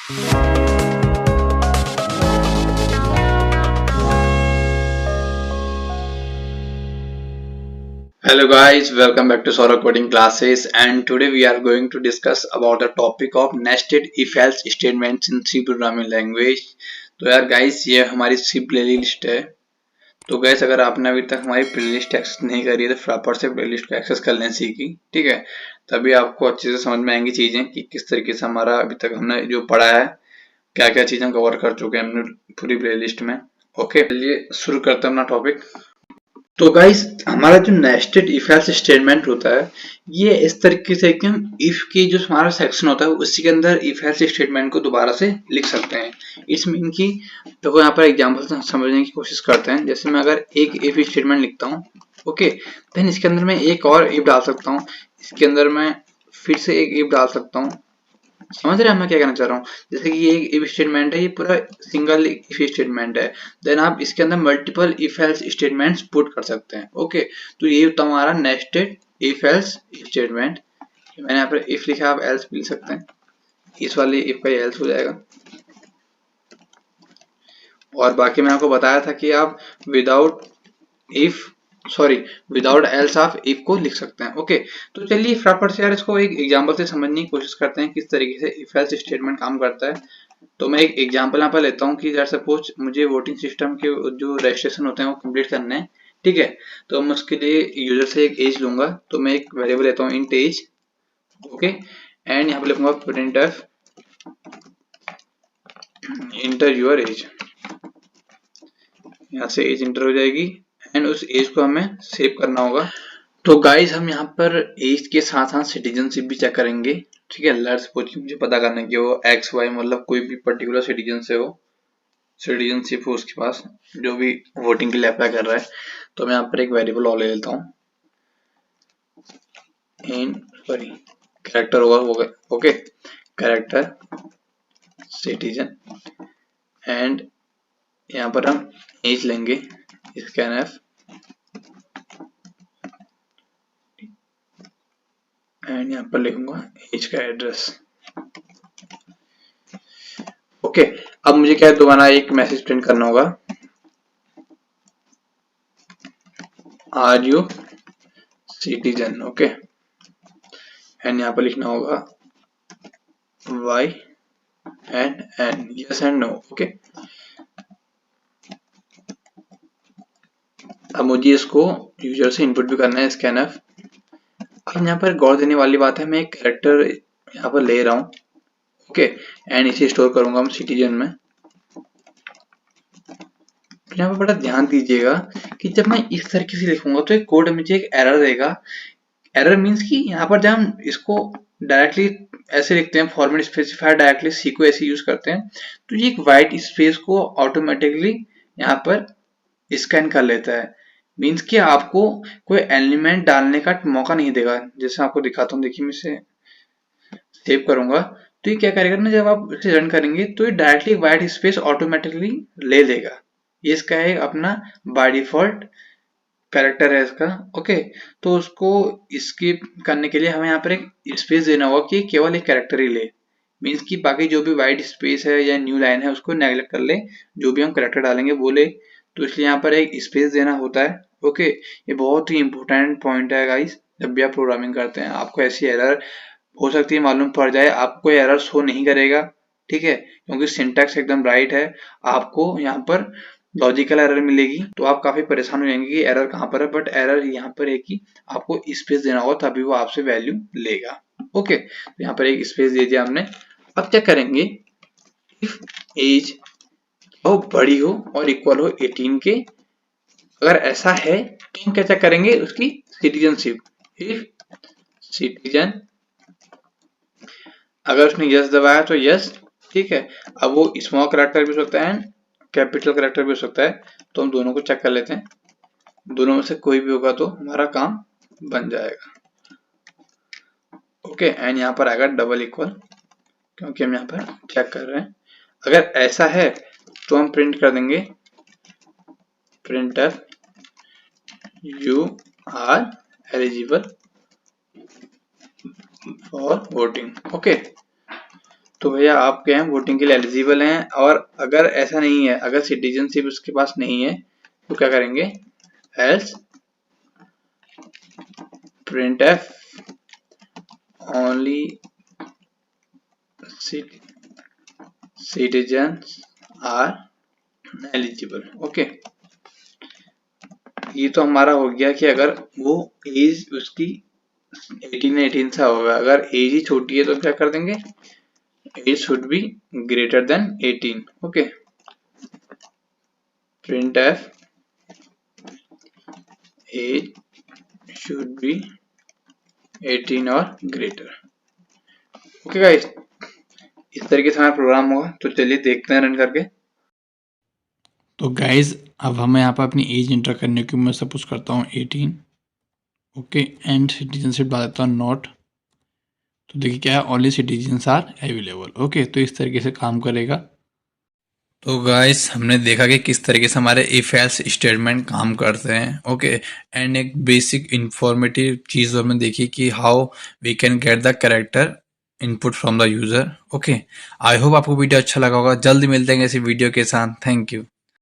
Hello guys, welcome back to Saurabh Coding Classes, and today we are going to discuss about the topic of nested if-else statements in C programming language। तो यार guys ये हमारी C playlist है। तो guys अगर आपने अभी तक हमारी प्लेलिस्ट एक्सेस नहीं करी है तो फटाफट से प्लेलिस्ट को एक्सेस कर लें C की, ठीक है। तभी आपको अच्छे से समझ में आएंगी चीजें कि किस तरीके से हमारा अभी तक हमने जो पढ़ा है, क्या क्या चीजें कवर कर चुके हैं हमने पूरी प्लेलिस्ट में। ओके, चलिए शुरू करते हैं अपना टॉपिक। तो गाइस हमारा जो नेस्टेड इफ एल्स स्टेटमेंट होता है, ये इस तरीके से कि हम इफ की जो हमारा सेक्शन होता है उसी के अंदर इफ एल्स स्टेटमेंट को दोबारा से लिख सकते हैं। इट्स मीन कि देखो यहाँ पर एग्जांपल समझने की कोशिश करते हैं। जैसे मैं अगर एक इफ स्टेटमेंट लिखता हूँ, ओके, देन इसके अंदर मैं एक और इफ डाल सकता हूँ, इसके अंदर मैं फिर से एक इफ डाल सकता हूँ। समझ रहे हैं मैं क्या कहना चाह रहा हूँ। जैसे कि ये एक इफ स्टेटमेंट है, ये पूरा सिंगल इफ स्टेटमेंट है, देन आप इसके अंदर multiple if else statements put कर सकते हैं। ओके, तो ये होता है हमारा नेस्टेड इफ एल्स स्टेटमेंट। मैंने यहाँ पर इफ लिखा, आप एल्स भी लिख सकते हैं, इस वाली इफ का एल्स हो जाएगा। और बाकी मैंने आपको बताया था कि आप विदाउट इफ विदाउट एल्स आप इफ को लिख सकते हैं। ओके, तो चलिए फटाफट से यार इसको एक एग्जांपल से समझने की कोशिश करते हैं किस तरीके से इफ एल्स स्टेटमेंट काम करता है। तो मैं एक एग्जांपल यहाँ पर लेता हूँ कि जैसे सपोज मुझे वोटिंग सिस्टम के जो रजिस्ट्रेशन होते हैं वो कंप्लीट करने हैं, ठीक है। तो मैं उसके लिए यूजर से एक एज लूंगा, तो मैं एक वेरिएबल लेता हूँ इंट एज, ओके, एंड यहाँ पर लिखूंगा printf इंटर यूर एज। यहाँ से एज इंटर हो जाएगी एंड उस एज को हमें सेव करना होगा। तो गाइस हम यहाँ पर एज के साथ साथ सिटीजनशिप भी चेक करेंगे, ठीक है। लेट्स सपोज कि मुझे पता करना है कि वो एक्स वाई मतलब कोई भी पर्टिकुलर सिटीजन से हो, सिटीजनशिप हो उसके पास, जो भी वोटिंग के लिए अप्लाई कर रहा है। तो मैं यहाँ पर एक वेरिएबल और ले लेता हूँ, इन कैरेक्टर होगा, ओके, कैरेक्टर सिटीजन, एंड यहाँ पर हम एज लेंगे, स्कैनफ, एंड यहाँ पर लिखूंगा एज का एड्रेस। ओके, अब मुझे क्या दोबारा एक मैसेज प्रिंट करना होगा, are you citizen, okay, and यहाँ पर लिखना होगा Y and N, yes and no, okay. अब मुझे इसको यूजर से इनपुट भी करना है, स्कैनफ। अब यहाँ पर गौर देने वाली बात है, मैं एक कैरेक्टर यहाँ पर ले रहा हूँ, ओके, एंड इसे स्टोर करूंगा हम सिटीजन में। यहाँ पर बड़ा ध्यान दीजिएगा कि जब मैं इस तरीके से लिखूंगा तो एक कोड मुझे एक एरर देगा। एरर मीन्स कि यहाँ पर जब हम इसको डायरेक्टली ऐसे लिखते हैं, फॉर्मेट स्पेसिफायर डायरेक्टली सी को ऐसे यूज करते हैं, तो ये एक वाइट स्पेस को ऑटोमेटिकली यहाँ पर स्कैन कर लेता है। मीन्स कि आपको कोई एलिमेंट डालने का मौका नहीं देगा। जैसे आपको दिखाता हूँ, देखिए मैं इसे सेव करूंगा, तो ये क्या करेगा ना, जब आप इसे रन करेंगे तो ये डायरेक्टली वाइट स्पेस ऑटोमेटिकली ले लेगा। ये इसका है अपना बाय डिफॉल्ट कैरेक्टर है इसका, ओके। तो उसको स्किप करने के लिए हमें यहाँ पर एक स्पेस देना होगा कि केवल एक कैरेक्टर ही ले। मीन्स कि बाकी जो भी वाइट स्पेस है या न्यू लाइन है उसको नेगलेक्ट कर ले, जो भी हम कैरेक्टर डालेंगे वो ले। तो इसलिए यहाँ पर एक स्पेस देना होता है, ओके। ये बहुत ही इंपॉर्टेंट पॉइंट है गाइस, जब भी आप प्रोग्रामिंग करते हैं आपको ऐसी एरर हो सकती है मालूम पड़ जाए, आपको एरर शो नहीं करेगा, ठीक है, क्योंकि सिंटैक्स एकदम राइट है। आपको यहाँ पर लॉजिकल एरर मिलेगी तो आप काफी परेशान हो जाएंगे कि एरर कहाँ पर है, बट एरर यहाँ पर है कि आपको स्पेस देना होगा तभी वो आपसे वैल्यू लेगा, ओके। तो यहाँ पर एक स्पेस दे दिया हमने। अब चेक करेंगे इफ एज हो बड़ी हो और इक्वल हो 18 के, अगर ऐसा है तो हम क्या चेक करेंगे, उसकी सिटीजनशिप। इफ सिटीजन, अगर उसने यस दबाया तो यस, ठीक है। अब वो स्मॉल कैरेक्टर भी हो सकता है, कैपिटल कैरेक्टर भी हो सकता है, तो हम दोनों को चेक कर लेते हैं। दोनों में से कोई भी होगा तो हमारा काम बन जाएगा, ओके। एंड यहाँ पर आएगा डबल इक्वल, क्योंकि हम यहाँ पर चेक कर रहे हैं। अगर ऐसा है तो हम प्रिंट कर देंगे printf you are eligible for voting, okay. तो भैया आप क्या हैं, वोटिंग के लिए एलिजिबल हैं। और अगर ऐसा नहीं है, अगर सिटीजनशिप उसके पास नहीं है, तो क्या करेंगे, else printf only citizens are eligible. Okay, ये तो हमारा हो गया कि अगर वो एज उसकी 18 से होगा। अगर एज ही छोटी है तो क्या कर देंगे, age should be greater than 18। Okay, printf age should be 18 और ग्रेटर। ओके गाइस, इस तरीके से हमारा प्रोग्राम होगा। तो चलिए देखते हैं रन करके। तो गाइज अब हमें यहाँ पर अपनी एज इंटर करने की, मैं सपोज करता हूँ 18। ओके, एंड सिटीजनशिप डाल देता हूँ नॉट। तो देखिए क्या है, only citizens are available. Okay, तो इस तरीके से काम करेगा। तो गाइस हमने देखा कि किस तरीके से हमारे इफ एल्स स्टेटमेंट काम करते हैं। ओके, एंड एक बेसिक इंफॉर्मेटिव चीज़ हमने देखी कि how we can get the character input from the user. Okay, I hope आपको वीडियो अच्छा लगा होगा। जल्दी मिलते हैं ऐसी वीडियो के साथ। Thank you.